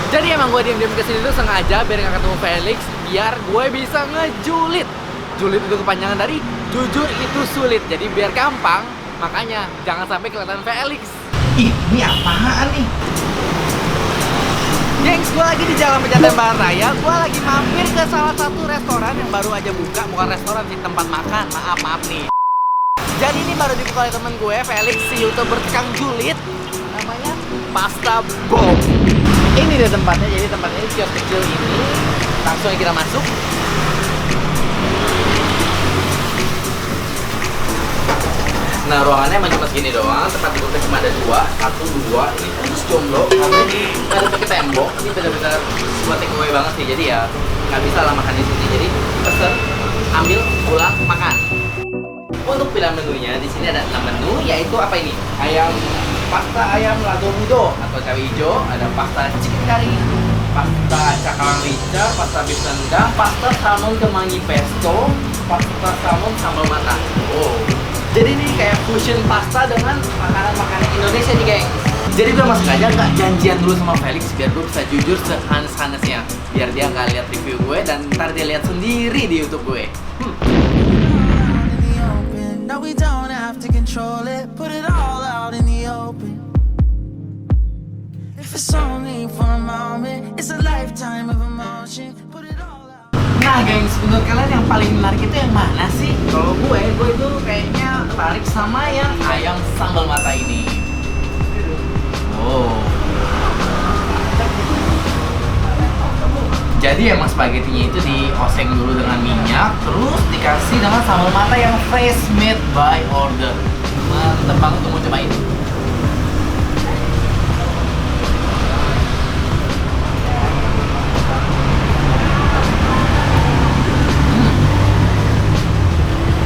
Jadi emang gue diem-diem kesini tuh sengaja biar gak ketemu Felix, biar gue bisa ngejulit. Julit itu kepanjangan dari jujur itu sulit, jadi biar gampang, makanya jangan sampai kelihatan Felix. Ih, ini apaan nih? Gengs, gue lagi di Jalan Pejaten Bahan Raya. Gue lagi mampir ke salah satu restoran yang baru aja buka. Bukan restoran sih, tempat makan. Maaf nih. Jadi ini baru dibuka oleh temen gue, Felix, si YouTuber tukang julid. Namanya Pasta Bomb. Ini deh tempatnya, jadi tempatnya ini kios kecil ini. Langsung kita masuk. Nah, ruangannya emang cuma segini doang. Tempat duduknya cuma ada dua, satu, dua. Ini khusus jomblo karena ini nggak ada pakai tembok. Ini benar-benar buat take away banget sih. Jadi ya nggak bisa lah makan di sini. Jadi pesen, ambil, pulang, makan. Untuk pilihan menunya di sini ada 6 menu, yaitu apa ini? Pasta ayam lado mudo atau cabai hijau, ada pasta chicken curry, pasta cakalang rica, pasta beef rendang, pasta salmon kemangi pesto, pasta salmon sambal mata. Oh. Jadi ini kayak fusion pasta dengan makanan-makanan Indonesia nih, geng. Jadi gue masuk aja nggak janjian dulu sama Felix biar gue bisa jujur sehanes-hanesnya, biar dia nggak lihat review gue dan ntar dia lihat sendiri di YouTube gue. No, we don't have to control it. Put it all out in the open. If it's only for a moment, it's a lifetime of emotion. Put it all out. Nah, gengs, menurut kalian yang paling menarik itu yang mana sih? Kalau gue itu kayaknya tertarik sama yang ayam sambal mata ini. Oh. Jadi emang spagettinya itu dioseng dulu dengan minyak, terus dikasih dengan sambal mata yang fresh made by order. Mantep banget tuh, mau cobain.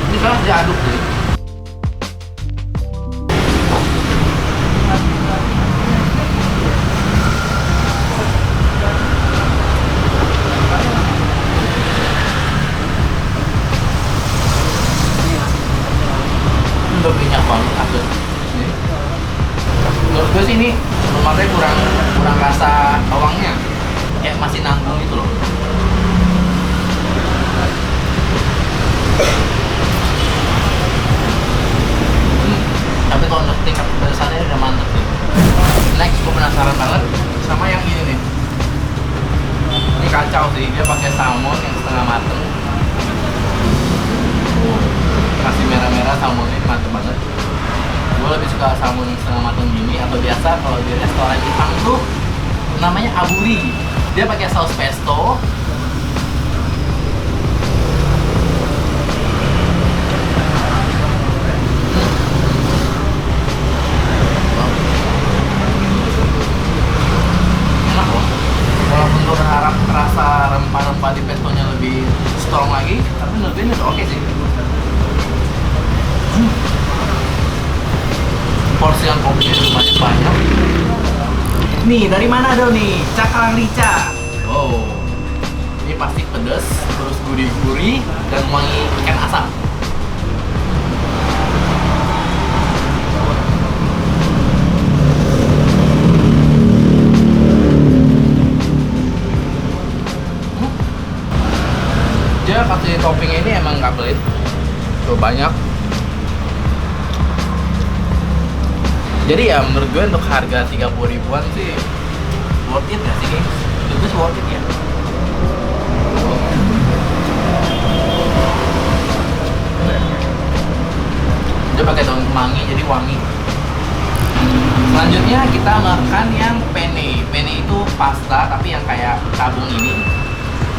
Ini kan diaduk tuh. Minyak banget asli. Menurut gue sih ini tomatnya kurang rasa bawangnya, kayak masih nanggung gitu loh. Tapi kalau untuk tingkat kepedasannya udah mantep sih. Next, gue penasaran banget sama yang ini nih. Ini kacau sih, dia pakai salmon yang setengah mateng. Kasih merah-merah salmonnya mantep banget. Gue lebih suka salmon yang setengah matang gini, atau biasa kalau di restoran Jepang tuh namanya aburi. Dia pakai saus pesto. Enak loh. Walaupun gue berharap rasa rempah-rempah di pestonya lebih strong lagi, tapi menurut gue ini udah oke sih. Porsian kopinya juga banyak-banyak. Nih, dari mana dong nih? Cakalang rica. Oh, ini pasti pedas, terus gurih-gurih, dan wangi ikan asap. Dia kasih toppingnya ini emang nggak pelit. Tuh banyak. Jadi ya menurut gue untuk harga 30 ribuan sih worth it gak sih, guys? Menurut gue worth it ya. Dia pakai daun kemangi jadi wangi. Selanjutnya kita makan yang penne. Penne itu pasta tapi yang kayak tabung ini,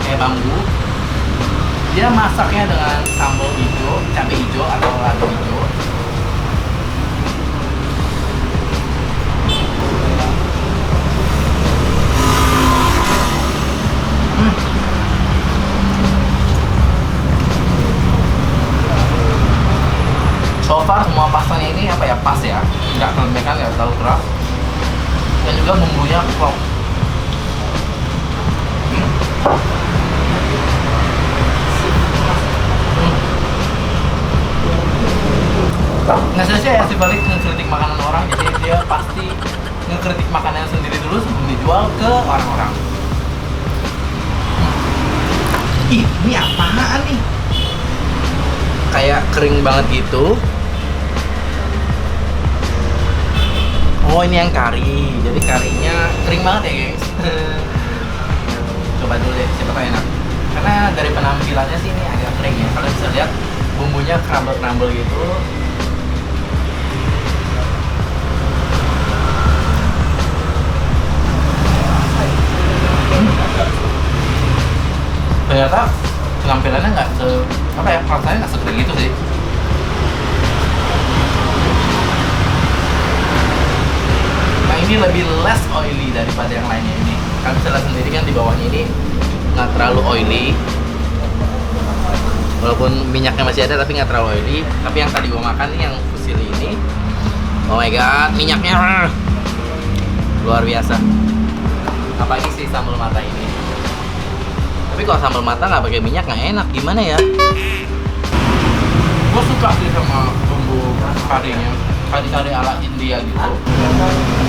kayak bambu. Dia masaknya dengan sambal hijau, cabai hijau atau lado hijau. So far semua pastanya ini apa ya, pas ya, nggak kelembekan, nggak terlalu keras, dan juga bumbunya klop. Nggak sia-sia ya si Balik ngekritik makanan orang, jadi dia pasti ngekritik makanannya sendiri dulu sebelum dijual ke orang-orang. Ih, ini apaan nih? Kayak kering banget gitu. Oh, ini yang kari. Jadi karinya kering banget ya, gengs. Coba dulu deh, siapa tahu enak. Karena dari penampilannya sih ini agak kering ya. Kalian bisa lihat bumbunya crumble-crumble gitu. Ternyata penampilannya nggak rasanya nggak sekering itu sih. Nah, ini lebih less oily daripada yang lainnya ini. Kalian bisa lihat sendiri kan di bawahnya ini nggak terlalu oily. Walaupun minyaknya masih ada tapi nggak terlalu oily. Tapi yang tadi gua makan nih yang fusilli ini, oh my god, minyaknya luar biasa. Apalagi si sambal mata ini. Tapi kalau sambal mata nggak pakai minyak nggak enak, gimana ya? Gue suka sih sama bumbu karinya, kari-kari ala India gitu.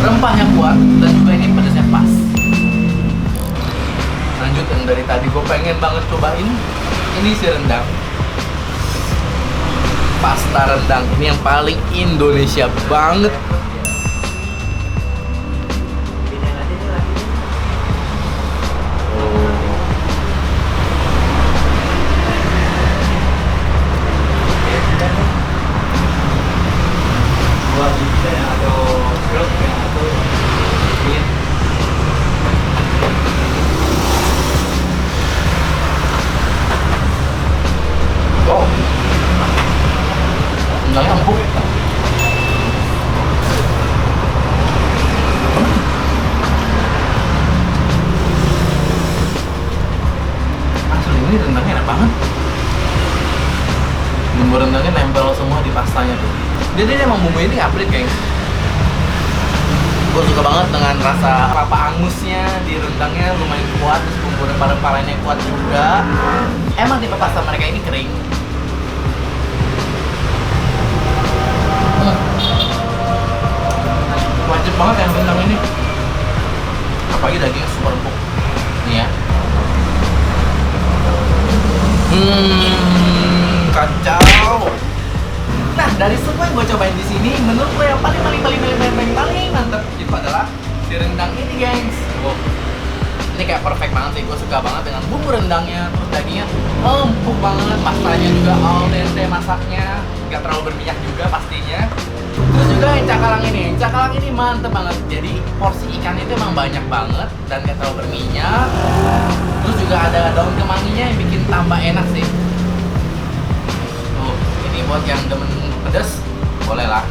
Rempahnya kuat dan juga ini pedasnya pas. Lanjut yang dari tadi gue pengen banget cobain, ini si rendang. Pasta rendang ini yang paling Indonesia banget. Rendangnya empuk. Asli ini rendangnya enak banget. Bumbu rendangnya nempel semua di pastanya tuh. Jadi emang bumbu ini nggak pelit, geng. Gue suka banget dengan rasa kelapa angusnya di rendangnya lumayan kuat, terus bumbu rempah-rempah lainnya kuat juga. Emang tipe pasta mereka ini kering. Wajib banget yang rendang ini. Apalagi dagingnya super empuk. Nih ya. Kacau. Nah, dari semua yang gue cobain di sini, menurut gue yang paling mantep itu adalah si rendang ini, gengs. Wow. Ini kayak perfect banget sih, gue suka banget dengan bumbu rendangnya, terus dagingnya empuk banget, pastanya juga al dente masaknya, nggak terlalu berminyak juga pastinya. Terus juga yang cakalang ini mantep banget. Jadi porsi ikan itu emang banyak banget dan nggak terlalu berminyak. Terus juga ada daun kemanginya yang bikin tambah enak sih. Tuh, ini buat yang demen pedas, boleh lah.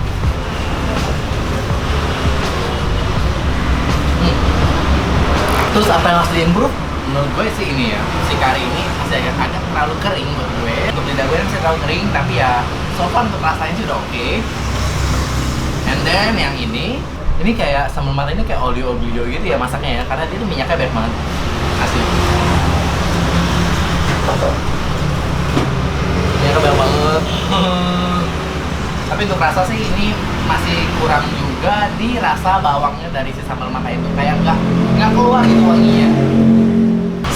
Terus apa yang harus di-improve? Menurut gue sih ini ya, si kari ini masih agak terlalu kering menurut gue. Untuk lidah gue masih terlalu kering, tapi ya so far untuk rasanya sih udah oke. And then yang ini kayak sambal mata ini kayak olio gitu ya masaknya ya, karena dia tuh minyaknya banyak banget. Asli. Minyaknya banyak banget. Tapi untuk rasa sih ini masih kurang juga di rasa bawangnya dari si sambal mata itu, kayak nggak keluar gitu wanginya.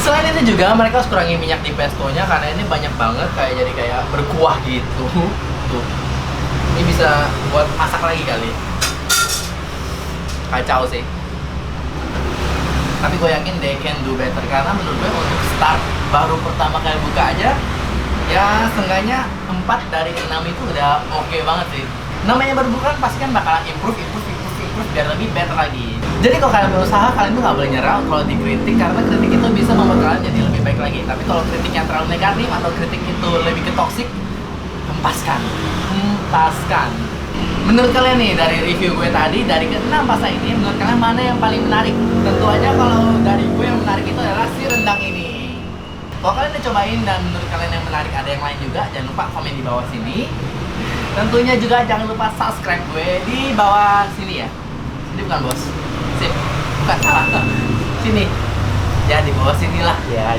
Selain itu juga mereka harus kurangi minyak di pestonya karena ini banyak banget jadi kayak berkuah gitu. Tuh. Ini bisa buat masak lagi kali. Kacau sih. Tapi gue yakin they can do better karena menurut gue untuk start baru pertama kali buka aja ya seenggaknya 4 dari 6 itu udah oke banget sih. Namanya baru buka pasti kan bakalan improve biar lebih better lagi. Jadi kalau kalian berusaha, kalian tuh nggak boleh nyerah kalau dikritik karena kritik itu bisa membuat kalian jadi lebih baik lagi. Tapi kalau kritiknya terlalu negatif atau kritik itu lebih ke toxic, hempaskan. Menurut kalian nih dari review gue tadi dari ke-6 pasta ini, menurut kalian mana yang paling menarik? Tentu aja kalau dari gue yang menarik itu adalah si rendang ini. Kalau kalian udah cobain dan menurut kalian yang menarik ada yang lain juga, jangan lupa komen di bawah sini. Tentunya juga jangan lupa subscribe gue di bawah sini ya. Sini bukan bos, sip, bukan salah. Sini, ya di bawah sini lah. Ya.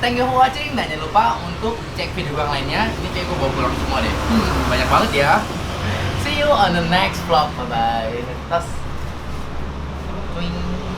Thank you for watching dan jangan lupa untuk cek video yang lainnya. Ini kayak gue bawa pulang semua deh. Banyak banget ya. See you on the next vlog. Bye bye. Tos. wing.